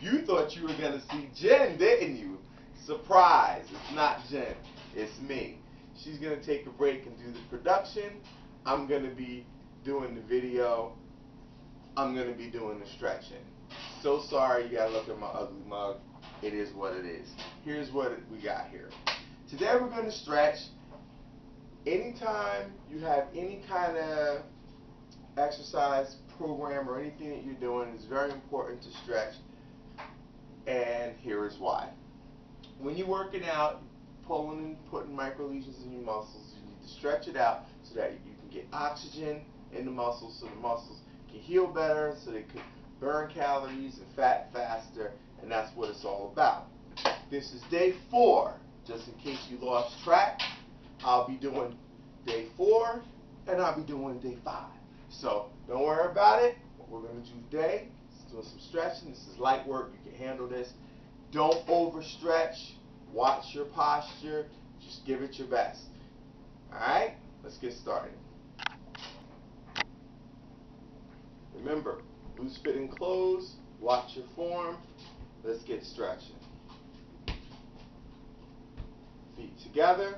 You thought you were going to see Jen, didn't you? Surprise, it's not Jen, it's me. She's going to take a break and do the production. I'm going to be doing the video. I'm going to be doing the stretching. So sorry you got to look at my ugly mug. It is what it is. Here's what we got here. Today we're going to stretch. Anytime you have any kind of exercise program or anything that you're doing, it's very important to stretch. And here is why. When you're working out, pulling and putting micro lesions in your muscles, you need to stretch it out so that you can get oxygen in the muscles, so the muscles can heal better, so they can burn calories and fat faster, and that's what it's all about. This is day 4. Just in case you lost track, I'll be doing day 4 and I'll be doing day 5. So don't worry about it. What we're going to do today is doing some stretching. This is light work. You can handle this. Don't overstretch. Watch your posture. Just give it your best. Alright? Let's get started. Remember, loose fitting clothes. Watch your form. Let's get stretching. Feet together.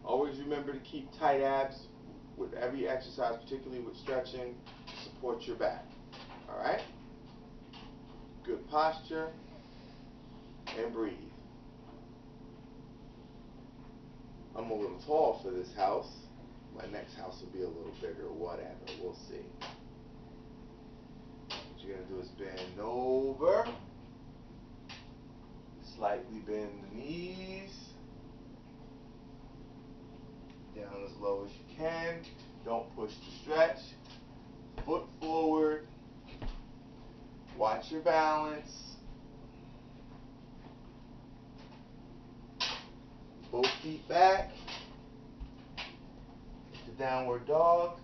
Always remember to keep tight abs with every exercise, particularly with stretching, to support your back. Alright? Good posture. And breathe. I'm a little tall for this house. My next house will be a little bigger, whatever. We'll see. What you're going to do is bend over. Slightly bend the knees. Down as low as you can. Don't push to stretch. Foot forward. Watch your balance. Both feet back. The downward dog.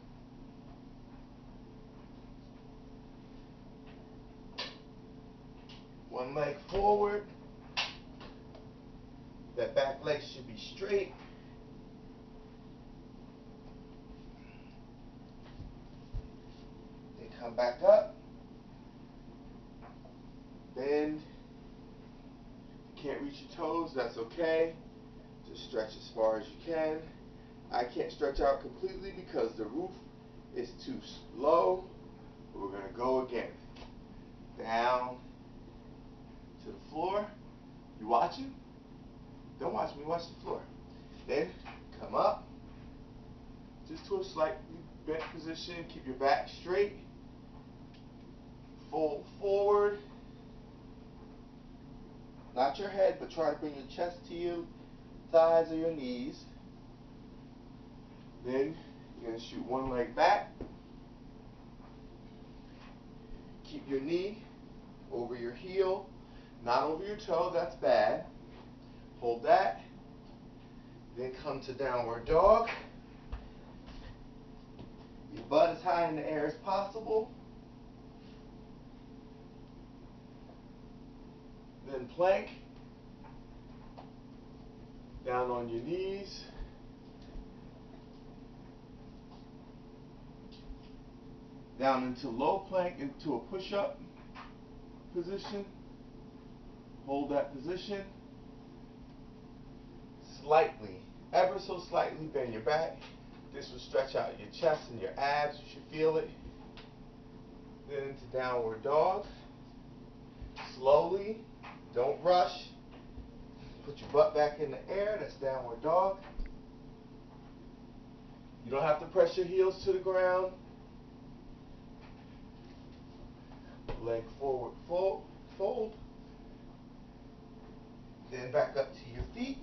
One leg forward. That back leg should be straight. Then come back up. Bend. If you can't reach your toes, that's okay. Just stretch as far as you can. I can't stretch out completely because the roof is too low. We're going to go again. Down to the floor. You watching? Don't watch me, watch the floor. Then come up. Just to a slightly bent position. Keep your back straight. Fold forward. Not your head, but try to bring your chest to your thighs or your knees. Then you're going to shoot one leg back. Keep your knee over your heel, not over your toe, that's bad. Hold that. Then come to downward dog. Your butt as high in the air as possible. Then plank. Down on your knees. Down into low plank, into a push-up position. Hold that position. Slightly, ever so slightly bend your back. This will stretch out your chest and your abs. You should feel it. Then into downward dog. Slowly, don't rush. Put your butt back in the air. That's downward dog. You don't have to press your heels to the ground. Leg forward, fold. Then back up to your feet.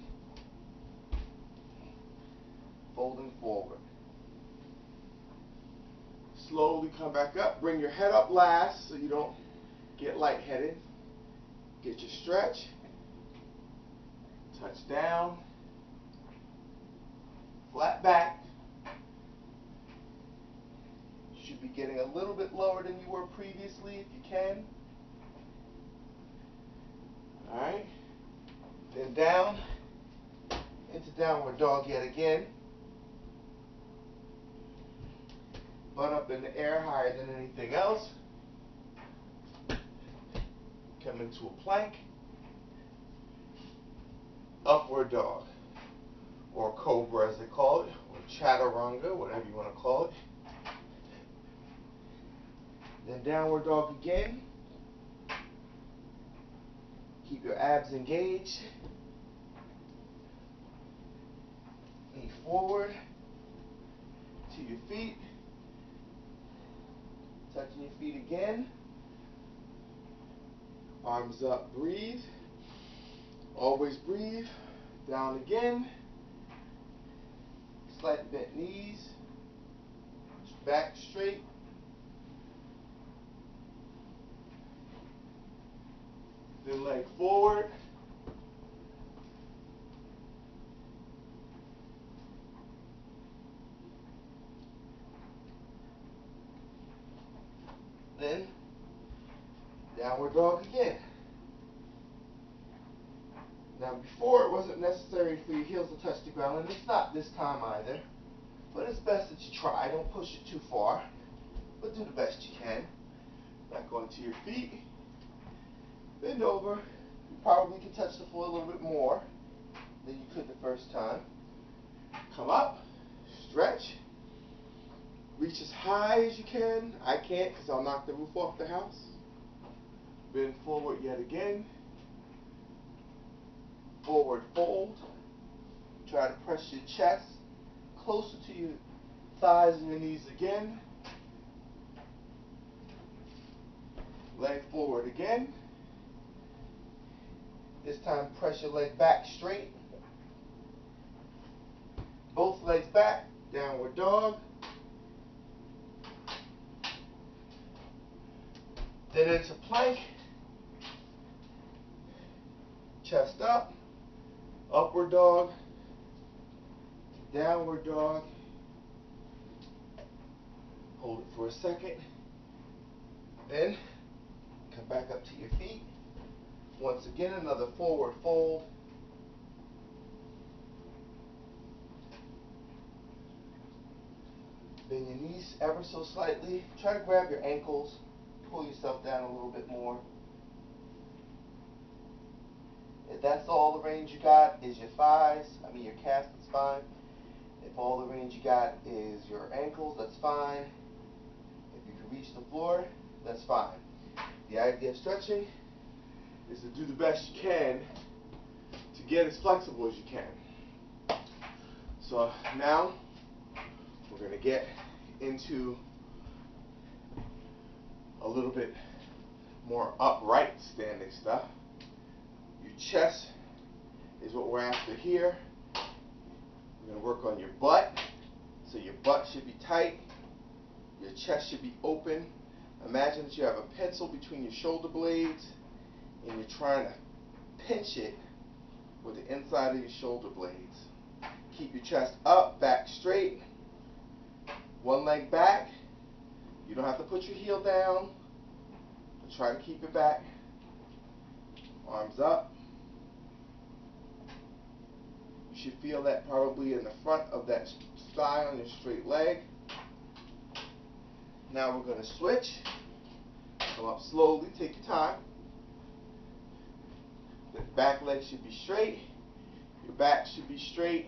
Folding forward. Slowly come back up. Bring your head up last so you don't get lightheaded. Get your stretch. Touch down. Flat back. You should be getting a little bit lower than you were previously if you can. Alright. Then down into downward dog yet again. Butt up in the air higher than anything else. come into a plank, upward dog, or cobra as they call it, or chaturanga, whatever you want to call it. Then downward dog again. Keep your abs engaged. Knee forward to your feet. Touching your feet again. Arms up, breathe. Always breathe. Down again. Slightly bent knees. Back straight. Then leg forward. Then downward dog again. Now before it wasn't necessary for your heels to touch the ground, and it's not this time either. But it's best that you try. Don't push it too far, but do the best you can. Back onto your feet. Bend over. You probably can touch the floor a little bit more than you could the first time. Come up, stretch, reach as high as you can. I can't because I'll knock the roof off the house. Bend forward yet again. Forward fold. Try to press your chest closer to your thighs and your knees again. Leg forward again. This time press your leg back straight. Both legs back. Downward dog. Then into plank. Chest up. Upward dog. Downward dog. Hold it for a second. Then come back up to your feet. Once again, another forward fold. Bend your knees ever so slightly. Try to grab your ankles. Pull yourself down a little bit more. If that's all the range you got is your thighs, your calves, that's fine. If all the range you got is your ankles, that's fine. If you can reach the floor, that's fine. The idea of stretching is to do the best you can to get as flexible as you can. So now we're going to get into a little bit more upright standing stuff. Your chest is what we're after here. We're going to work on your butt. So your butt should be tight. Your chest should be open. Imagine that you have a pencil between your shoulder blades and you're trying to pinch it with the inside of your shoulder blades. Keep your chest up, back straight. One leg back. You don't have to put your heel down, but try to keep it back. Arms up. You should feel that probably in the front of that thigh on your straight leg. Now we're going to switch. Come up slowly, take your time. The back leg should be straight. Your back should be straight.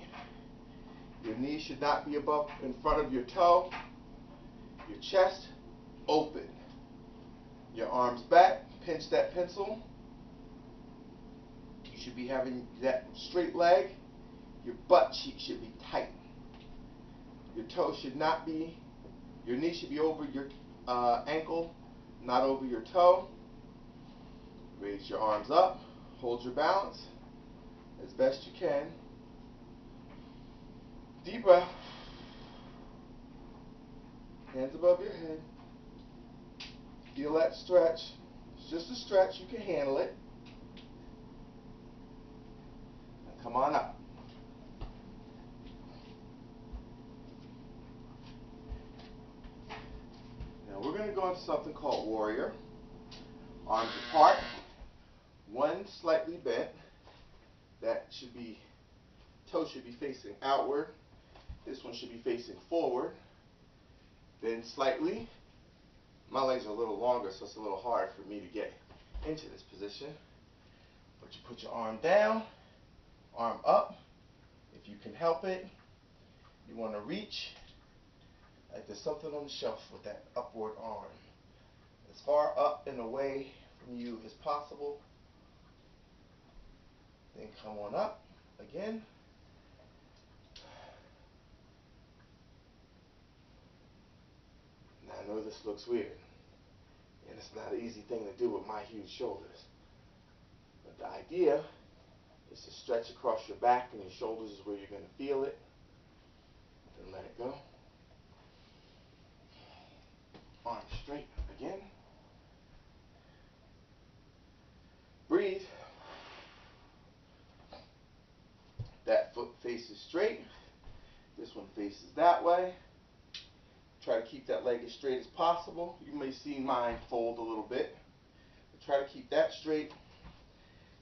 Your knee should not be above in front of your toe. Your chest open. Your arms back. Pinch that pencil. You should be having that straight leg. Your butt cheek should be tight. Your toe should not be, your knee should be over your ankle, not over your toe. Raise your arms up. Hold your balance as best you can. Deep breath. Hands above your head. Feel that stretch. It's just a stretch. You can handle it. And come on up. Now we're going to go into something called warrior. Arms apart. One slightly bent. That should be, toe should be facing outward. This one should be facing forward. Then slightly. My legs are a little longer, so it's a little hard for me to get into this position. But you put your arm down, arm up. If you can help it, you want to reach like there's something on the shelf with that upward arm. As far up and away from you as possible. Then come on up again. Now I know this looks weird, and it's not an easy thing to do with my huge shoulders. But the idea is to stretch across your back, and your shoulders is where you're going to feel it. Then let it go. Arms straight again. Breathe. That foot faces straight. This one faces that way. Try to keep that leg as straight as possible. You may see mine fold a little bit. But try to keep that straight.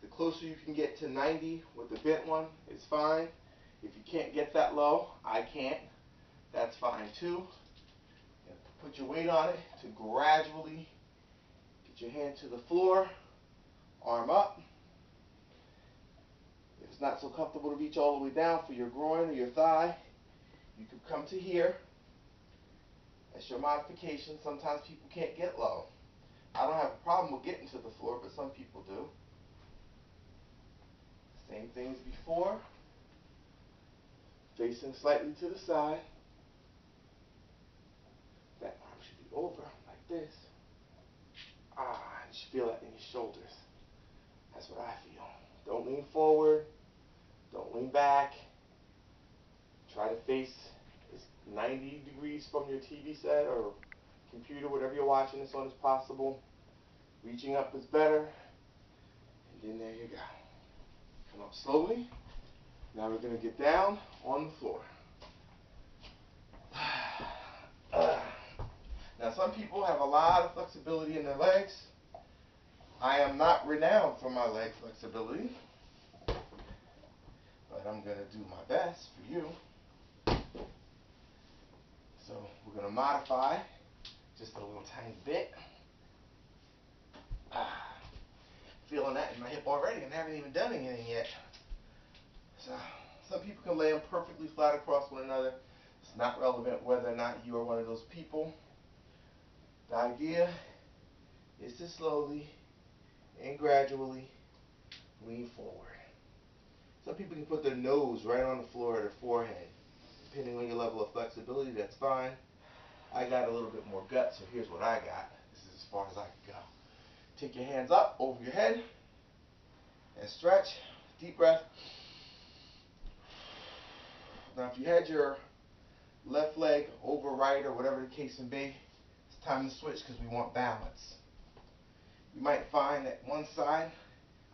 The closer you can get to 90 with the bent one is fine. If you can't get that low, I can't. That's fine too. You have to put your weight on it to gradually get your hand to the floor. Arm up. If it's not so comfortable to reach all the way down for your groin or your thigh, you can come to here. That's your modification. Sometimes people can't get low. I don't have a problem with getting to the floor, but some people do. Same thing as before. Facing slightly to the side. That arm should be over like this. You should feel that in your shoulders. That's what I feel. Don't lean forward. Don't lean back. Try to face 90 degrees from your TV set or computer, whatever you're watching this on as possible. Reaching up is better. And then there you go. Come up slowly. Now we're going to get down on the floor. Now some people have a lot of flexibility in their legs. I am not renowned for my leg flexibility, but I'm going to do my best for you. So we're going to modify just a little tiny bit. Feeling that in my hip already, and I haven't even done anything yet. So some people can lay them perfectly flat across one another. It's not relevant whether or not you are one of those people. The idea is to slowly and gradually lean forward. Some people can put their nose right on the floor of their forehead. Depending on your level of flexibility, that's fine. I got a little bit more gut, so here's what I got. This is as far as I can go. Take your hands up over your head and stretch. Deep breath. Now if you had your left leg over right or whatever the case may be, it's time to switch because we want balance. You might find that one side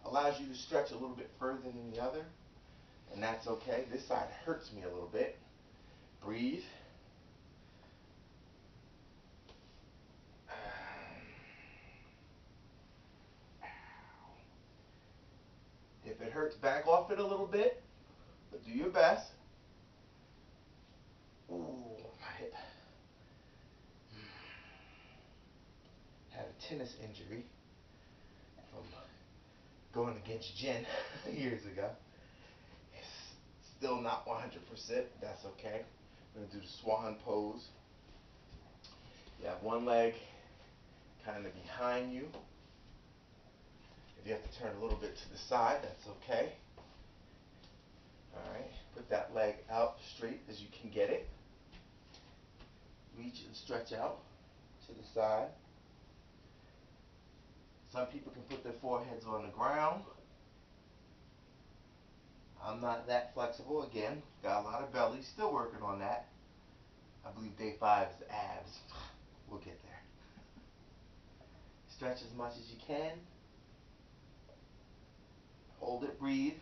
allows you to stretch a little bit further than the other, and that's okay. This side hurts me a little bit. Breathe. If it hurts, back off it a little bit, but do your best. Ooh, my hip. Had a tennis injury from going against Jenn years ago. It's still not 100%, but that's okay. We're going to do the swan pose. You have one leg kind of behind you. If you have to turn a little bit to the side, that's okay. Alright, put that leg out straight as you can get it. Reach and stretch out to the side. Some people can put their foreheads on the ground. I'm not that flexible. Again, got a lot of belly. Still working on that. I believe day 5 is abs. We'll get there. Stretch as much as you can. Hold it, breathe.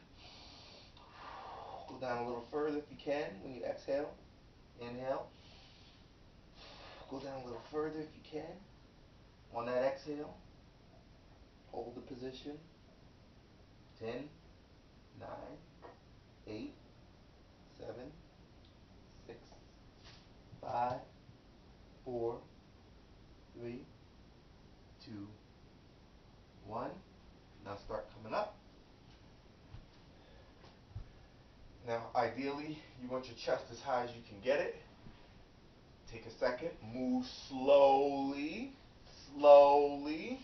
Go down a little further if you can when you exhale. Inhale. Go down a little further if you can. On that exhale, hold the position. 10, 9, 8, 7, 6, 5, 4, 3, 2, 1. Ideally, you want your chest as high as you can get it. Take a second, move slowly, slowly,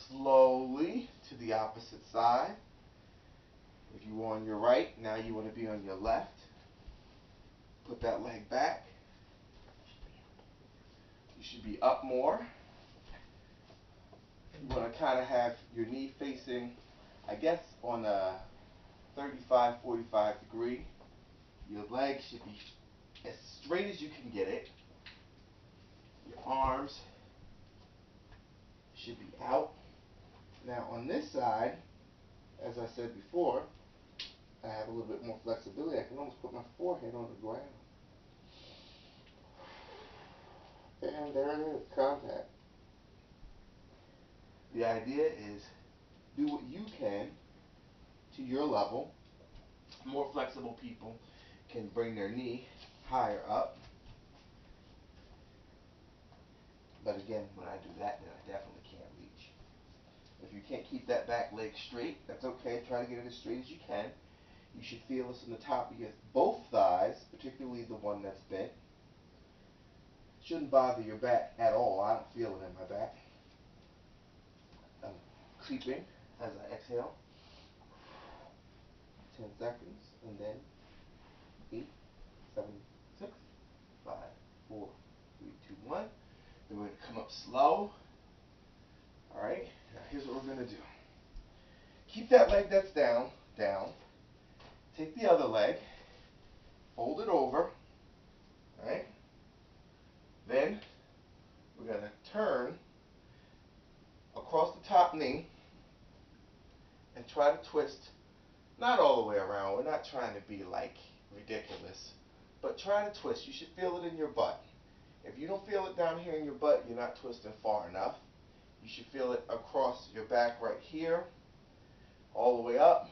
slowly to the opposite side. If you were on your right, now you want to be on your left. Put that leg back. You should be up more. You want to kind of have your knee facing, I guess, on a 35, 45 degree. Your leg should be as straight as you can get it. Your arms should be out. Now on this side, as I said before, I have a little bit more flexibility. I can almost put my forehead on the ground. And there it is, contact. The idea is do what you can to your level. More flexible people can bring their knee higher up. But again, when I do that, then I definitely can't reach. If you can't keep that back leg straight, that's okay. Try to get it as straight as you can. You should feel this in the top of your both thighs, particularly the one that's bent. Shouldn't bother your back at all. I don't feel it in my back. I'm creeping as I exhale. 10 seconds, and then 8, 7, 6, 5, 4, 3, 2, 1. Then we're going to come up slow. All right, now here's what we're going to do. Keep that leg that's down, down. Take the other leg, fold it over, all right? Then we're going to turn across the top knee and try to twist, not all the way around. We're not trying to be like ridiculous, but try to twist. You should feel it in your butt. If you don't feel it down here in your butt, you're not twisting far enough. You should feel it across your back right here, all the way up,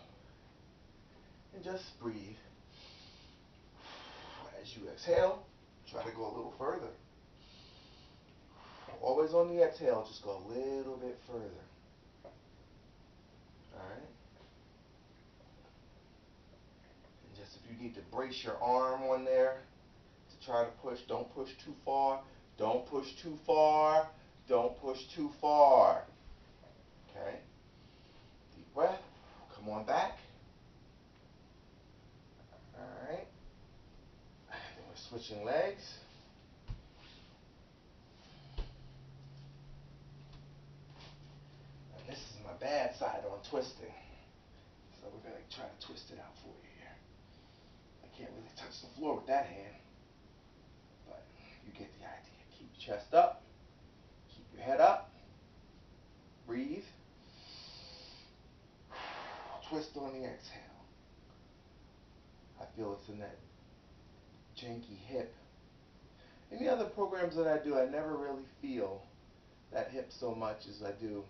and just breathe. As you exhale, try to go a little further. Always on the exhale, just go a little bit further. Alright? And just if you need to brace your arm on there to try to push, don't push too far. Don't push too far. Don't push too far. Okay? Deep breath. Come on back. Alright? Then we're switching legs. And this is my bad side on twisting. So we're going to try to twist it out for you here. I can't really touch the floor with that hand. But you get the idea. Keep your chest up. Keep your head up. Breathe. Twist on the exhale. I feel it's in that janky hip. In the other programs that I do, I never really feel that hip so much as I do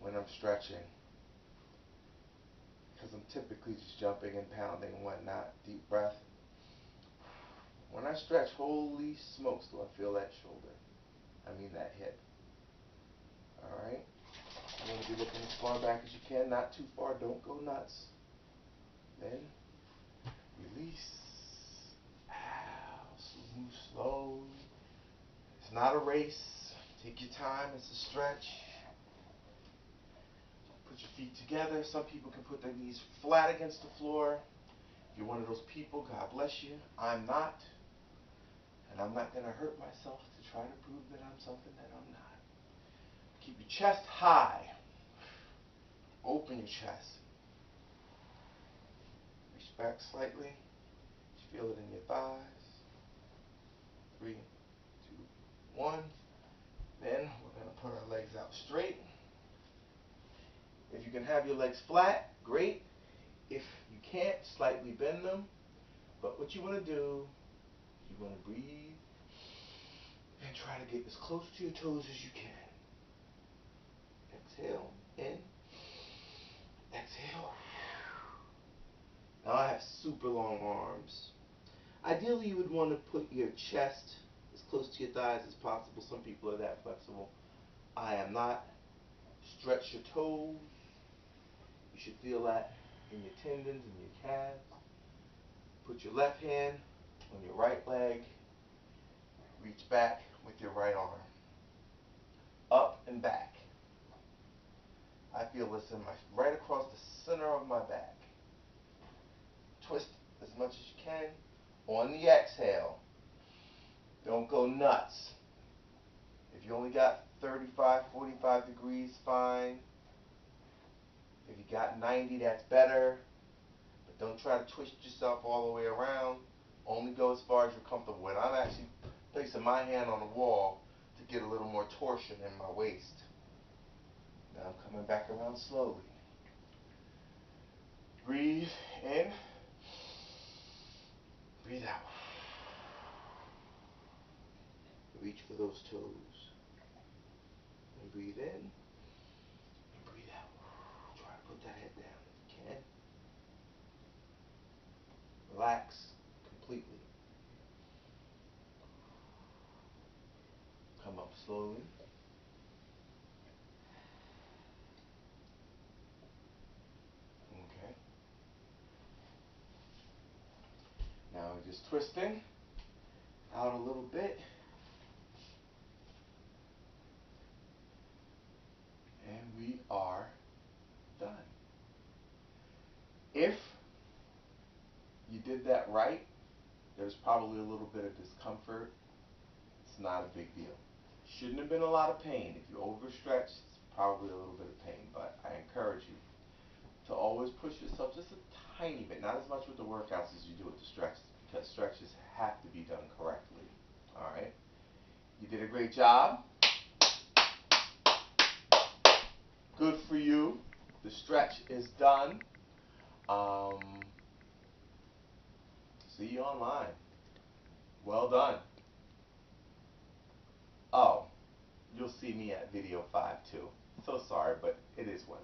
when I'm stretching. Because I'm typically just jumping and pounding and whatnot. Deep breath. When I stretch, holy smokes, do I feel that shoulder. I mean that hip. Alright? You want to be looking as far back as you can, not too far, don't go nuts. Then, release. Out. Move slowly. It's not a race. Take your time, it's a stretch. Put your feet together. Some people can put their knees flat against the floor. If you're one of those people, God bless you. I'm not. And I'm not going to hurt myself to try to prove that I'm something that I'm not. Keep your chest high. Open your chest. Reach back slightly. Feel it in your thighs. 3, 2, 1. Then we're going to put our legs out straight. If you can have your legs flat, great. If you can't, slightly bend them. But what you want to do, you want to breathe and try to get as close to your toes as you can. Exhale, in. Exhale. Now I have super long arms. Ideally, you would want to put your chest as close to your thighs as possible. Some people are that flexible. I am not. Stretch your toes. You should feel that in your tendons and your calves. Put your left hand on your right leg. Reach back with your right arm. Up and back. I feel this in right across the center of my back. Twist as much as you can. On the exhale, don't go nuts. If you only got 35, 45 degrees, fine. If you got 90, that's better. But don't try to twist yourself all the way around. Only go as far as you're comfortable with. I'm actually placing my hand on the wall to get a little more torsion in my waist. Now I'm coming back around slowly. Breathe in. Breathe out. Reach for those toes. And breathe in. And breathe out. Try to put that head down if you can. Relax completely. Come up slowly. Okay. Now we're just twisting out a little bit. And we are done. If you did that right, there's probably a little bit of discomfort. It's not a big deal. Shouldn't have been a lot of pain. If you overstretch, it's probably a little bit of pain, but I encourage you to always push yourself just a tiny bit, not as much with the workouts as you do with the stretches, because stretches have to be done correctly. All right? You did a great job. Good for you. The stretch is done. See you online. Well done. Oh, you'll see me at video 5 too. So sorry, but it is what it is.